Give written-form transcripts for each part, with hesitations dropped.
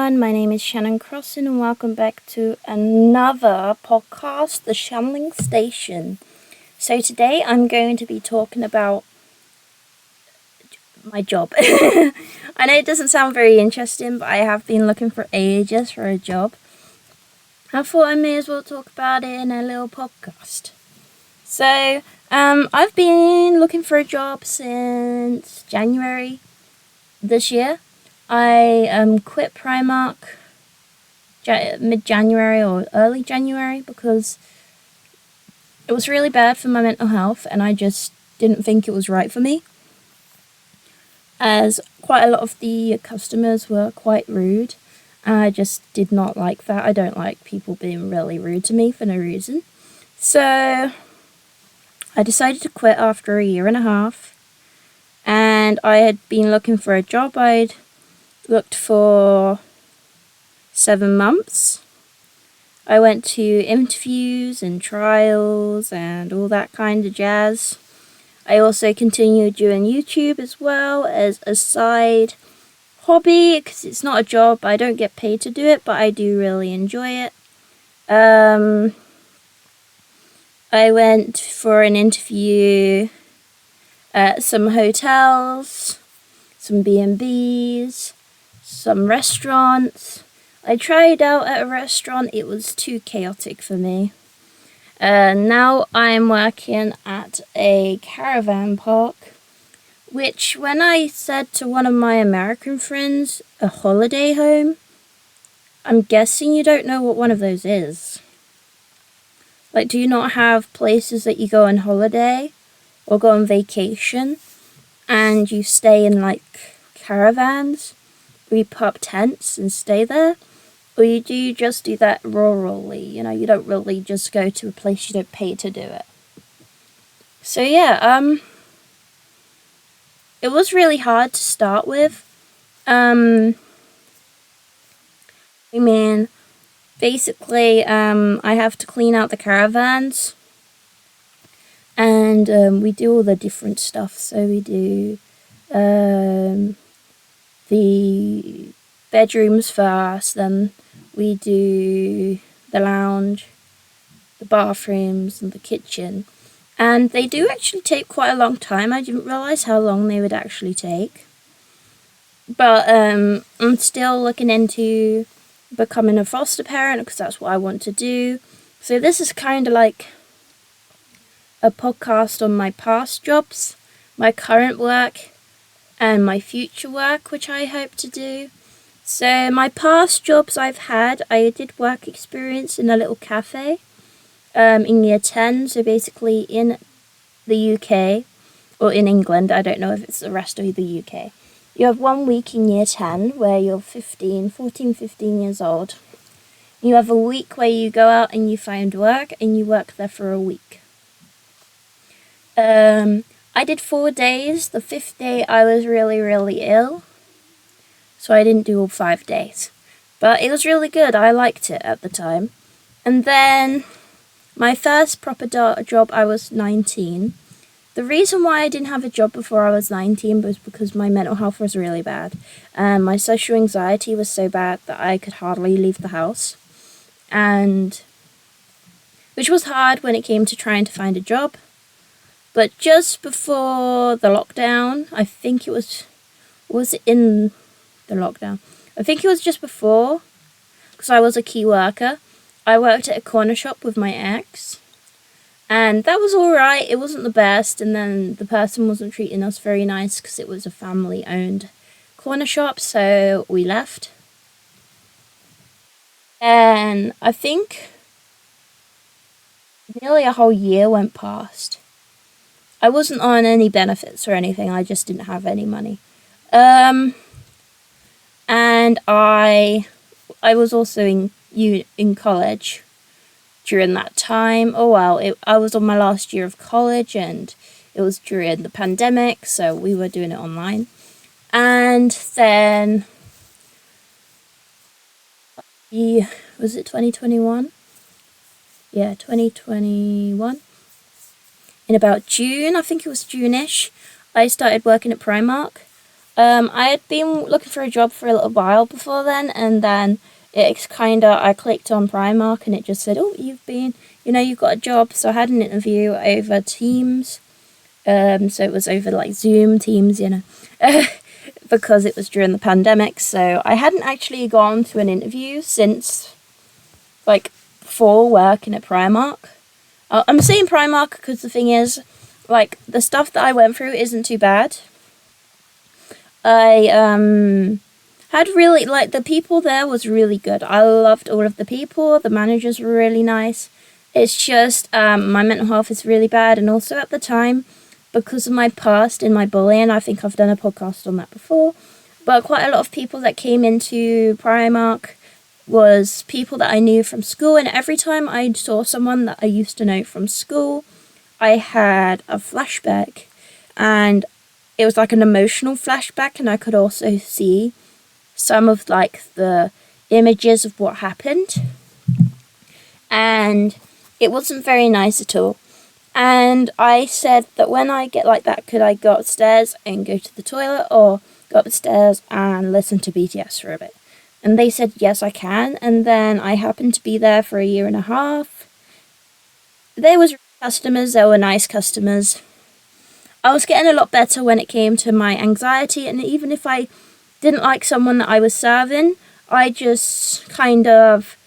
everyone, my name is Shanling Station and welcome back to another podcast, the Shanling Station. So today I'm going to be talking about my job. I know it doesn't sound very interesting, but I have been looking for ages for a job. I thought I may as well talk about it in a little podcast. So, I've been looking for a job since January this year. I quit Primark mid-January or early January because it was really bad for my mental health and I just didn't think it was right for me, as quite a lot of the customers were quite rude and I just did not like that. I don't like people being really rude to me for no reason. So I decided to quit after a year and a half, and I had been looking for a job. I'd looked for 7 months. I went to interviews and trials and all that kind of jazz. I also continued doing YouTube as well as a side hobby, because it's not a job. I don't get paid to do it, but I do really enjoy it. I went for an interview at some hotels, some B&Bs, some restaurants. I tried out at a restaurant, it was too chaotic for me. Now I'm working at a caravan park, which when I said to one of my American friends, a holiday home, I'm guessing you don't know what one of those is. Like, do you not have places that you go on holiday or go on vacation and you stay in like caravans, or you put up tents and stay there? Or do you just do that rurally? You don't really just go to a place you don't pay to do it. So yeah, it was really hard to start with. Basically, I have to clean out the caravans, and we do all the different stuff. So we do the bedrooms first, then we do the lounge, the bathrooms, and the kitchen. And they do actually take quite a long time. I didn't realise how long they would actually take. But I'm still looking into becoming a foster parent because that's what I want to do. So this is kind of like a podcast on my past jobs, my current work, and my future work, which I hope to do. So my past jobs I did work experience in a little cafe in year 10, so basically in the UK, or in England, I don't know if it's the rest of the UK. You have 1 week in year 10 where you're 15 years old. You have a week where you go out and you find work and you work there for a week. I did 4 days. The 5th day I was really, really ill, so I didn't do all 5 days. But it was really good. I liked it at the time. And then my first proper job, I was 19. The reason why I didn't have a job before I was 19 was because my mental health was really bad. My social anxiety was so bad that I could hardly leave the house. And which was hard when it came to trying to find a job. But just before the lockdown, I think it was it in the lockdown? I think it was just before, because I was a key worker. I worked at a corner shop with my ex, and that was alright. It wasn't the best, and then the person wasn't treating us very nice because it was a family-owned corner shop, so we left. And I think nearly a whole year went past. I wasn't on any benefits or anything, I just didn't have any money. And I was also in college during that time. I was on my last year of college, and it was during the pandemic, so we were doing it online. And then, was it 2021? Yeah, 2021. In about June, I think it was June-ish, I started working at Primark. I had been looking for a job for a little while before then, and then I clicked on Primark and it just said, oh, you've got a job. So I had an interview over Teams. So it was over like Zoom, Teams, because it was during the pandemic. So I hadn't actually gone to an interview since, like, before working at Primark. I'm saying Primark because the thing is, like, the stuff that I went through isn't too bad. I had really, like, the people there was really good. I loved all of the people. The managers were really nice. It's just my mental health is really bad, and also at the time, because of my past in my bullying, I think I've done a podcast on that before, but quite a lot of people that came into Primark was people that I knew from school, and every time I saw someone that I used to know from school, I had a flashback, and it was like an emotional flashback, and I could also see some of like the images of what happened, and it wasn't very nice at all. And I said that when I get like that, could I go upstairs and go to the toilet, or go upstairs and listen to BTS for a bit? And they said, yes, I can. And then I happened to be there for a year and a half. There was customers, there were nice customers. I was getting a lot better when it came to my anxiety, and even if I didn't like someone that I was serving, I just kind of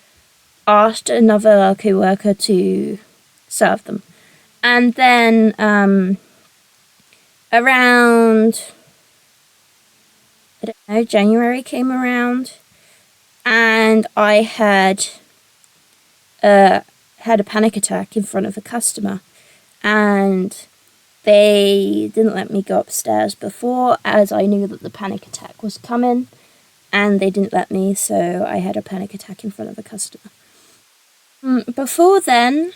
asked another co-worker to serve them. And then around, I don't know, January came around, and I had a panic attack in front of a customer, and they didn't let me go upstairs before, as I knew that the panic attack was coming, and they didn't let me, so I had a panic attack in front of a customer. Before then,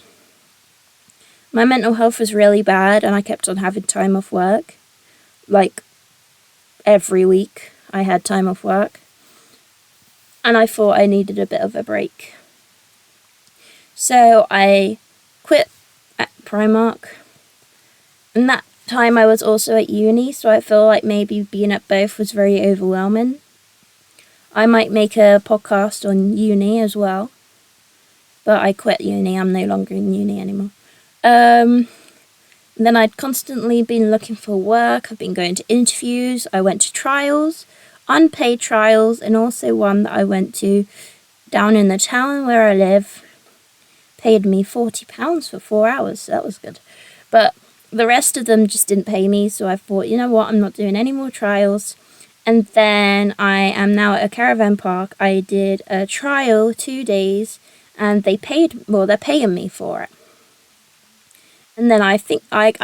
my mental health was really bad, and I kept on having time off work. Like, every week I had time off work. And I thought I needed a bit of a break. So I quit at Primark. And that time I was also at uni, so I feel like maybe being at both was very overwhelming. I might make a podcast on uni as well. But I quit uni, I'm no longer in uni anymore. Then I'd constantly been looking for work. I've been going to interviews. I went to trials, unpaid trials, and also one that I went to down in the town where I live. Paid me £40 for 4 hours. So that was good. But the rest of them just didn't pay me. So I thought, you know what, I'm not doing any more trials. And then I am now at a caravan park. I did a trial 2 days, and they're paying me for it. And then I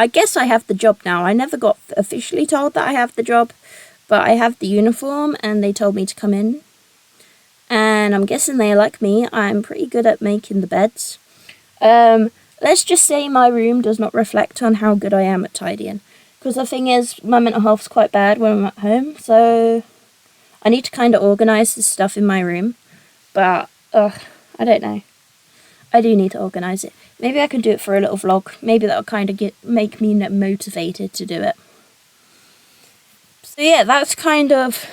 guess I have the job now. I never got officially told that I have the job, but I have the uniform, and they told me to come in. And I'm guessing they like me. I'm pretty good at making the beds. Let's just say my room does not reflect on how good I am at tidying. Because the thing is, my mental health's quite bad when I'm at home, so I need to kind of organise the stuff in my room. But, I don't know. I do need to organise it. Maybe I can do it for a little vlog. Maybe that'll kind of make me motivated to do it. So yeah, that's kind of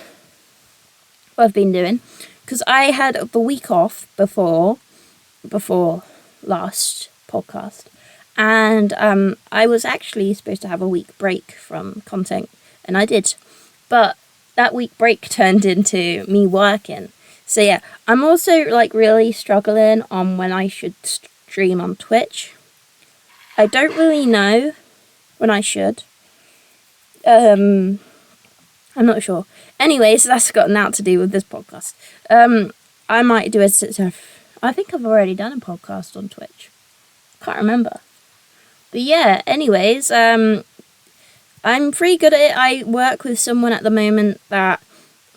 what I've been doing. Because I had the week off before last podcast. And I was actually supposed to have a week break from content. And I did. But that week break turned into me working. So yeah, I'm also like really struggling on when I should stream on Twitch. I don't really know when I should. I'm not sure. Anyways, that's got nothing to do with this podcast. I might do I think I've already done a podcast on Twitch. Can't remember. But yeah, anyways, I'm pretty good at it. I work with someone at the moment that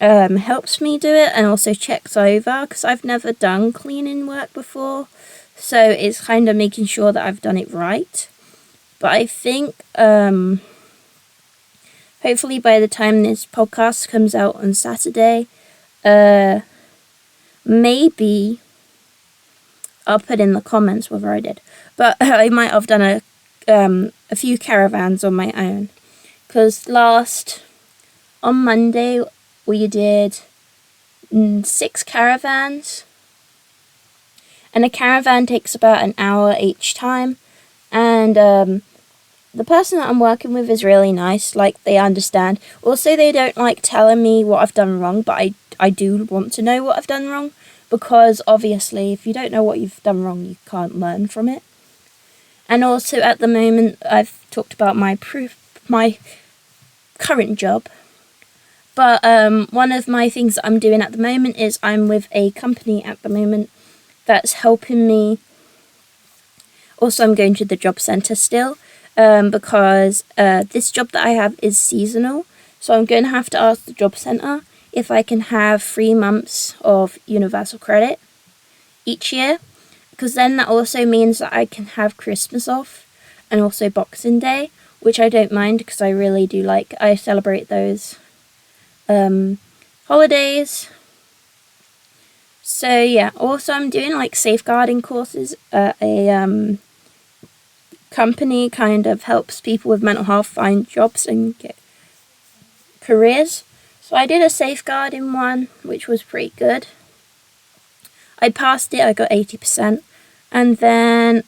helps me do it and also checks over, because I've never done cleaning work before, so it's kind of making sure that I've done it right. But I think hopefully by the time this podcast comes out on Saturday, maybe I'll put in the comments whether I did, but I might have done a few caravans on my own, because last on Monday we did 6 caravans, and a caravan takes about an hour each time, and the person that I'm working with is really nice, like they understand. Also, they don't like telling me what I've done wrong, but I do want to know what I've done wrong, because obviously if you don't know what you've done wrong, you can't learn from it. And also at the moment, I've talked about my current job, but one of my things that I'm doing at the moment is I'm with a company at the moment that's helping me. Also, I'm going to the job centre still, because this job that I have is seasonal, so I'm going to have to ask the job centre if I can have 3 months of universal credit each year, because then that also means that I can have Christmas off and also Boxing Day, which I don't mind because I really do I celebrate those holidays. So yeah, also I'm doing safeguarding courses at a company kind of helps people with mental health find jobs and get careers. So I did a safeguarding one, which was pretty good. I passed it, I got 80%. And then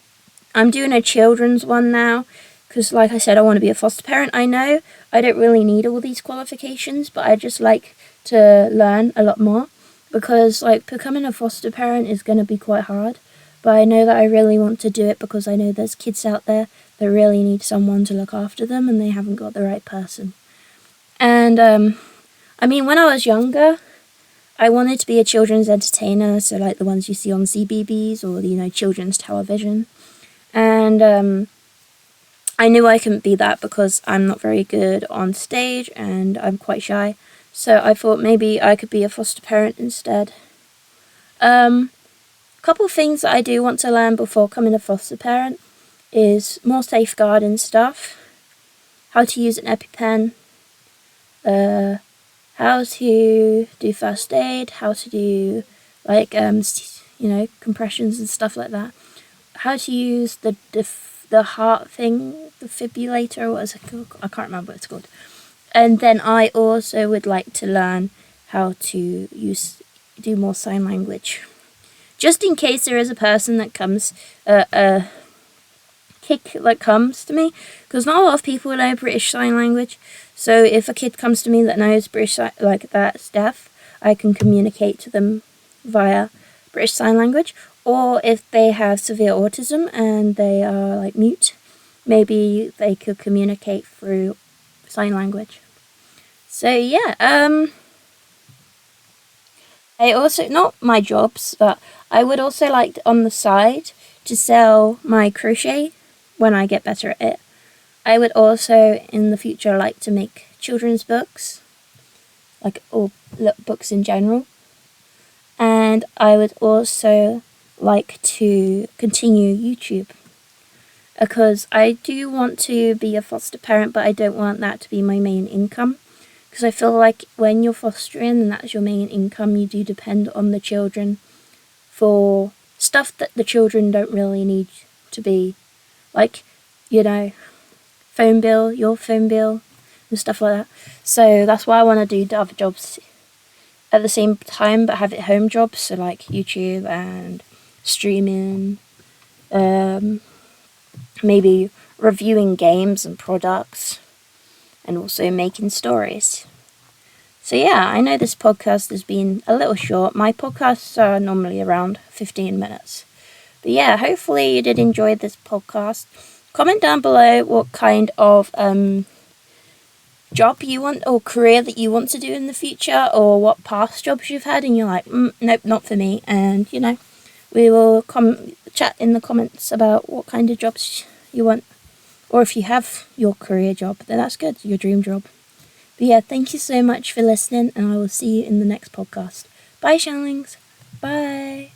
I'm doing a children's one now, because like I said, I want to be a foster parent. I know I don't really need all these qualifications, but I just like to learn a lot more, because becoming a foster parent is going to be quite hard. But I know that I really want to do it because I know there's kids out there that really need someone to look after them and they haven't got the right person. And when I was younger, I wanted to be a children's entertainer, so like the ones you see on CBeebies or, children's television. And I knew I couldn't be that because I'm not very good on stage and I'm quite shy. So I thought maybe I could be a foster parent instead. Couple things that I do want to learn before becoming a foster parent is more safeguarding stuff, how to use an EpiPen, how to do first aid, how to do compressions and stuff like that, how to use the heart thing, defibrillator, what is it called? I can't remember what it's called. And then I also would like to learn how to do more sign language, just in case there is a person that comes comes to me, because not a lot of people know British Sign Language. So if a kid comes to me that knows British that's deaf, I can communicate to them via British Sign Language. Or if they have severe autism and they are mute, maybe they could communicate through sign language. So yeah, I also, not my jobs, but I would also like on the side to sell my crochet when I get better at it. I would also in the future like to make children's books, or books in general. And I would also like to continue YouTube, because I do want to be a foster parent, but I don't want that to be my main income. Because I feel like when you're fostering and that's your main income, you do depend on the children for stuff that the children don't really need to be, phone bill, your phone bill, and stuff like that. So that's why I want to do the other jobs at the same time, but have it home jobs, so YouTube and streaming, maybe reviewing games and products, and also making stories. So yeah, I know this podcast has been a little short. My podcasts are normally around 15 minutes. But yeah, hopefully you did enjoy this podcast. Comment down below what kind of job you want or career that you want to do in the future, or what past jobs you've had and you're like, nope, not for me. And we will chat in the comments about what kind of jobs you want, or if you have your career job, then that's good, your dream job. But yeah, thank you so much for listening, and I will see you in the next podcast. Bye, Shanlings. Bye.